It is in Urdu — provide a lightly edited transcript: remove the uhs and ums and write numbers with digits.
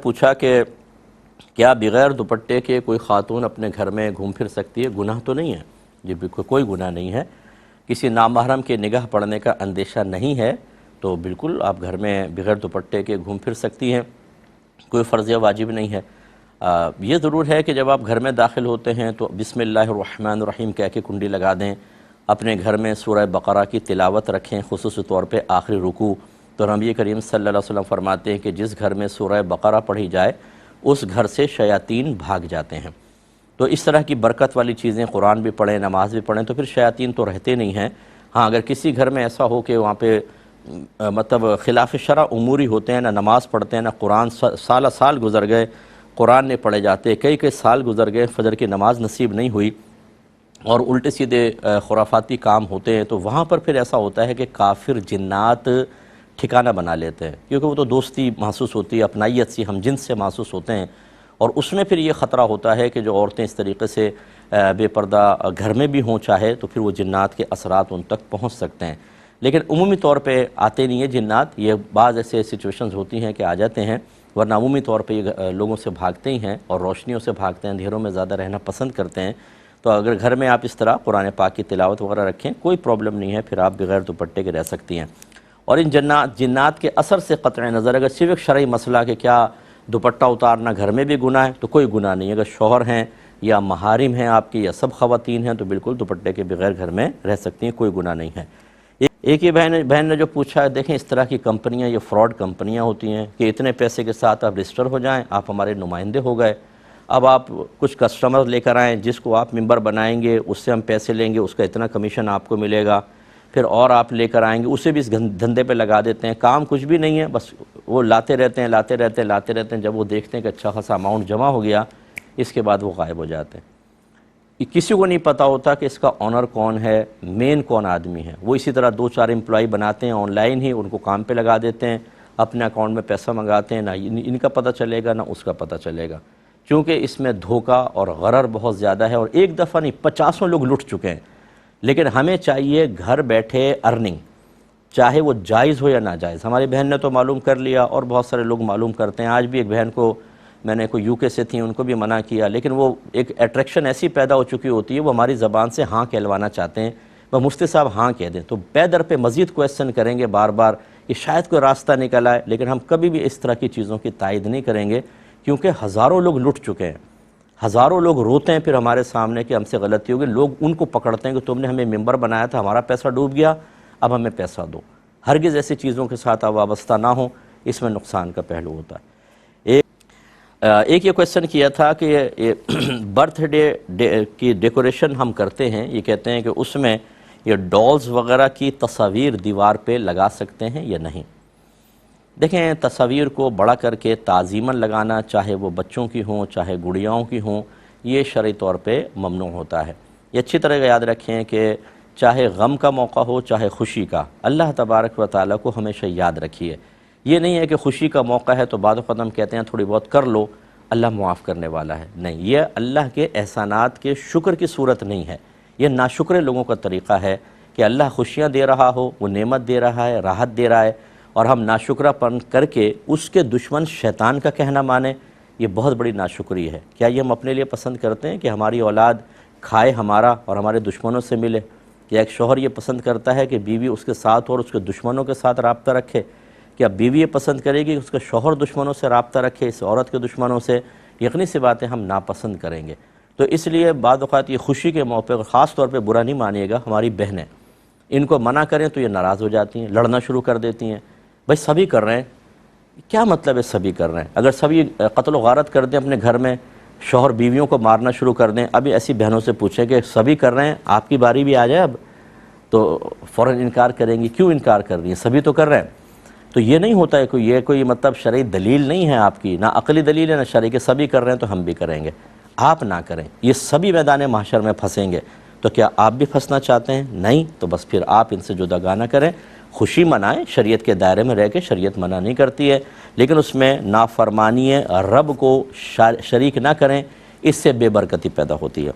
پوچھا کہ کیا بغیر دوپٹے کے کوئی خاتون اپنے گھر میں گھوم پھر سکتی ہے؟ گناہ تو نہیں ہے، یہ بالکل کوئی گناہ نہیں ہے۔ کسی نامحرم کے نگاہ پڑنے کا اندیشہ نہیں ہے تو بالکل آپ گھر میں بغیر دوپٹے کے گھوم پھر سکتی ہیں، کوئی فرض یا واجب نہیں ہے۔ یہ ضرور ہے کہ جب آپ گھر میں داخل ہوتے ہیں تو بسم اللہ الرحمن الرحیم کہہ کے کنڈی لگا دیں، اپنے گھر میں سورہ بقرہ کی تلاوت رکھیں، خصوصی طور پہ آخری رکوع۔ تو نبی کریم صلی اللہ علیہ وسلم فرماتے ہیں کہ جس گھر میں سورہ بقرہ پڑھی جائے اس گھر سے شیاطین بھاگ جاتے ہیں۔ تو اس طرح کی برکت والی چیزیں، قرآن بھی پڑھیں، نماز بھی پڑھیں، تو پھر شیاطین تو رہتے نہیں ہیں۔ ہاں، اگر کسی گھر میں ایسا ہو کہ وہاں پہ مطلب خلاف شرع اموری ہوتے ہیں، نہ نماز پڑھتے ہیں، نہ قرآن، سال گزر گئے قرآن نہیں پڑھے جاتے، کئی سال گزر گئے فجر کی نماز نصیب نہیں ہوئی اور الٹے سیدھے خرافاتی کام ہوتے ہیں، تو وہاں پر پھر ایسا ہوتا ہے کہ کافر جنات ٹھکانہ بنا لیتے ہیں، کیونکہ وہ تو دوستی محسوس ہوتی ہے، اپنائیت سی، ہم جنس سے محسوس ہوتے ہیں، اور اس میں پھر یہ خطرہ ہوتا ہے کہ جو عورتیں اس طریقے سے بے پردہ گھر میں بھی ہوں چاہے تو پھر وہ جنات کے اثرات ان تک پہنچ سکتے ہیں۔ لیکن عمومی طور پہ آتے نہیں ہیں جنات، یہ بعض ایسے سچویشنز ہوتی ہیں کہ آ جاتے ہیں، ورنہ عمومی طور پہ یہ لوگوں سے بھاگتے ہی ہیں اور روشنیوں سے بھاگتے ہیں، اندھیروں میں زیادہ رہنا پسند کرتے ہیں۔ تو اگر گھر میں آپ اس طرح قرآن پاک کی تلاوت وغیرہ رکھیں، کوئی پرابلم نہیں ہے، پھر آپ بغیر دوپٹے کے رہ سکتی ہیں۔ اور ان جنات کے اثر سے قطع نظر اگر صرف ایک شرعی مسئلہ کہ کیا دوپٹہ اتارنا گھر میں بھی گناہ ہے، تو کوئی گناہ نہیں ہے۔ اگر شوہر ہیں یا محارم ہیں آپ کی یا سب خواتین ہیں تو بالکل دوپٹے کے بغیر گھر میں رہ سکتی ہیں، کوئی گناہ نہیں ہے۔ ایک یہ بہن نے جو پوچھا ہے، دیکھیں اس طرح کی کمپنیاں یہ فراڈ کمپنیاں ہوتی ہیں کہ اتنے پیسے کے ساتھ آپ رجسٹر ہو جائیں، آپ ہمارے نمائندے ہو گئے، اب آپ کچھ کسٹمر لے کر آئیں، جس کو آپ ممبر بنائیں گے اس سے ہم پیسے لیں گے، اس کا اتنا کمیشن آپ کو ملے گا، پھر اور آپ لے کر آئیں گے، اسے بھی اس دھندے پہ لگا دیتے ہیں، کام کچھ بھی نہیں ہے، بس وہ لاتے رہتے ہیں، جب وہ دیکھتے ہیں کہ اچھا خاصا اماؤنٹ جمع ہو گیا، اس کے بعد وہ غائب ہو جاتے ہیں۔ کسی کو نہیں پتہ ہوتا کہ اس کا آنر کون ہے، مین کون آدمی ہے۔ وہ اسی طرح 2-4 امپلائی بناتے ہیں آن لائن ہی، ان کو کام پہ لگا دیتے ہیں، اپنے اکاؤنٹ میں پیسہ منگاتے ہیں، نہ ان کا پتہ چلے گا نہ اس کا پتہ چلے گا، کیونکہ اس میں دھوکہ اور غرر بہت زیادہ ہے، اور ایک دفعہ نہیں 50 لوگ لٹ چکے ہیں۔ لیکن ہمیں چاہیے گھر بیٹھے ارننگ، چاہے وہ جائز ہو یا ناجائز۔ ہماری بہن نے تو معلوم کر لیا اور بہت سارے لوگ معلوم کرتے ہیں۔ آج بھی ایک بہن کو میں نے کوئی UK سے تھیں، ان کو بھی منع کیا، لیکن وہ ایک اٹریکشن ایسی پیدا ہو چکی ہوتی ہے، وہ ہماری زبان سے ہاں کہلوانا چاہتے ہیں، وہ مفتی صاحب ہاں کہہ دیں، تو پے در پہ مزید کویسچن کریں گے بار بار، کہ شاید کوئی راستہ نکل آئے، لیکن ہم کبھی بھی اس طرح کی چیزوں کی تائید نہیں کریں گے، کیونکہ ہزاروں لوگ لٹ چکے ہیں، ہزاروں لوگ روتے ہیں پھر ہمارے سامنے کہ ہم سے غلطی ہوگی، لوگ ان کو پکڑتے ہیں کہ تم نے ہمیں ممبر بنایا تھا، ہمارا پیسہ ڈوب گیا، اب ہمیں پیسہ دو۔ ہرگز ایسی چیزوں کے ساتھ آپ وابستہ نہ ہوں، اس میں نقصان کا پہلو ہوتا ہے۔ ایک یہ کویسچن کیا تھا کہ برتھ ڈے کی ڈیکوریشن ہم کرتے ہیں، یہ کہتے ہیں کہ اس میں یہ ڈالز وغیرہ کی تصاویر دیوار پہ لگا سکتے ہیں یا نہیں۔ دیکھیں، تصاویر کو بڑا کر کے تعظیماً لگانا، چاہے وہ بچوں کی ہوں چاہے گڑیاؤں کی ہوں، یہ شرعی طور پہ ممنوع ہوتا ہے۔ یہ اچھی طرح یاد رکھیں کہ چاہے غم کا موقع ہو چاہے خوشی کا، اللہ تبارک و تعالیٰ کو ہمیشہ یاد رکھیے۔ یہ نہیں ہے کہ خوشی کا موقع ہے تو بعد وقت ہم کہتے ہیں تھوڑی بہت کر لو، اللہ معاف کرنے والا ہے، نہیں، یہ اللہ کے احسانات کے شکر کی صورت نہیں ہے، یہ ناشکر لوگوں کا طریقہ ہے کہ اللہ خوشیاں دے رہا ہو، وہ نعمت دے رہا ہے، راحت دے رہا ہے، اور ہم ناشکرہ پن کر کے اس کے دشمن شیطان کا کہنا مانیں، یہ بہت بڑی ناشکری ہے۔ کیا یہ ہم اپنے لیے پسند کرتے ہیں کہ ہماری اولاد کھائے ہمارا اور ہمارے دشمنوں سے ملے؟ کیا ایک شوہر یہ پسند کرتا ہے کہ بیوی اس کے ساتھ اور اس کے دشمنوں کے ساتھ رابطہ رکھے؟ کیا بیوی یہ پسند کرے گی کہ اس کے شوہر دشمنوں سے رابطہ رکھے، اس عورت کے دشمنوں سے؟ یقینی سی باتیں ہم ناپسند کریں گے۔ تو اس لیے بعض اوقات یہ خوشی کے موقع پر خاص طور پہ برا نہیں مانیے گا، ہماری بہنیں ان کو منع کریں تو یہ ناراض ہو جاتی ہیں، لڑنا شروع کر دیتی ہیں۔ بھائی سبھی کر رہے ہیں، کیا مطلب ہے سبھی کر رہے ہیں؟ اگر سبھی قتل و غارت کر دیں اپنے گھر میں، شوہر بیویوں کو مارنا شروع کر دیں، ابھی ایسی بہنوں سے پوچھیں کہ سبھی کر رہے ہیں، آپ کی باری بھی آ جائے اب، تو فوراً انکار کریں گی، کیوں انکار کر رہی ہیں؟ سبھی تو کر رہے ہیں۔ تو یہ نہیں ہوتا ہے کہ یہ کوئی مطلب شرعی دلیل نہیں ہے آپ کی، نہ عقلی دلیل ہے نہ شرعی، کہ سبھی کر رہے ہیں تو ہم بھی کریں گے۔ آپ نہ کریں، یہ سبھی میدان محشر میں پھنسیں گے۔ تو کیا آپ بھی پھنسنا چاہتے ہیں؟ نہیں، تو بس پھر آپ ان سے جداگانہ کریں، خوشی منائیں، شریعت کے دائرے میں رہ کے، شریعت منع نہیں کرتی ہے، لیکن اس میں نافرمانی رب کو شریک نہ کریں، اس سے بے برکتی پیدا ہوتی ہے۔